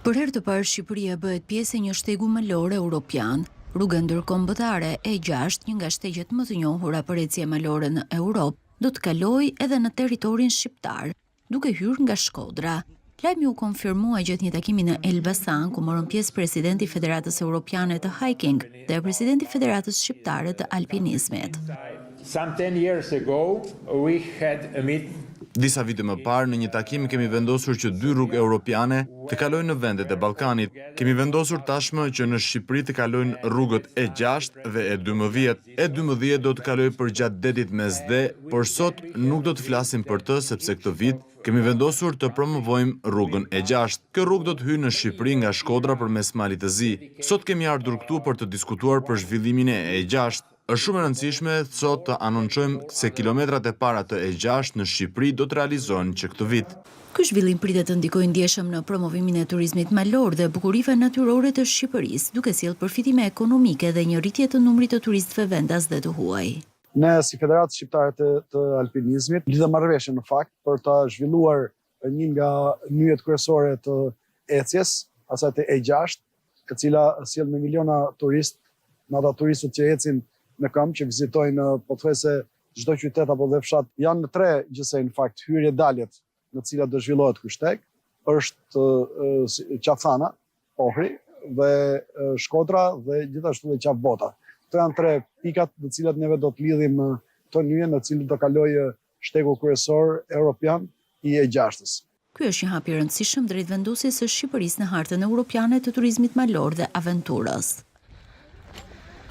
Për herë të parë Shqipëria bëhet pjesë e një shtegu malor europian. Rruga ndërkombëtare E6, një nga shtegjet më të njohura për ecje malore në Europë, do të kalojë edhe në territorin shqiptar, duke hyrë nga Shkodra. Lajmi u konfirmua gjatë një takimi në Elbasan, ku morën pjesë presidenti i Federatës Europiane të Hiking dhe presidenti i Federatës Shqiptare të Alpinizmit. Disa vite më parë, në një takim kemi vendosur që 2 rrugë europiane të kalojnë në vendet e Ballkanit. Kemi vendosur tashmë që në Shqipëri të kalojnë rrugët E6 dhe E12. E12 do të kalojë përgjatë detit Mesdhe, por sot nuk do të flasim për të sepse këtë vit kemi vendosur të promovojmë rrugën E6. Kjo rrugë do të hyjë në Shqipëri nga Shkodra përmes Malit të Zi. Sot kemi ardhur këtu për të diskutuar për zhvillimin e E6. Është shumë e rëndësishme sot të anoncojmë se kilometrat e para të E6 në Shqipëri do të realizohen që këtë vit. Ky zhvillim pritet të ndikojë ndjeshëm në promovimin e turizmit malor dhe bukurive natyrore të Shqipërisë, duke sjellë përfitime ekonomike dhe një rritje të numrit të turistëve vendas dhe të huaj. Ne si Federatë Shqiptare të Alpinizmit lidhëm marrëveshje në fakt për të zhvilluar një nga nyjet kryesore të ecjes, asaj të E6, e cila sjell me miliona turistë, në ata turistët që ecin në këmbë, që vizitojnë pothuajse çdo qytet apo dhe fshat. Janë në 3 gjëse në fakt hyrje daljet në të cilat do zhvillohet ky shteg, është Qafana, Ohri dhe Shkodra dhe gjithashtu dhe Qafbota. Këto janë 3 pikat në të cilat neve do të lidhim këto nyje në të cilat do kalojë shtegu kryesor europian i E6-s. Ky është një hap i rëndësishëm drejt vendosjes së Shqipërisë në hartën europiane të turizmit malor dhe aventurës.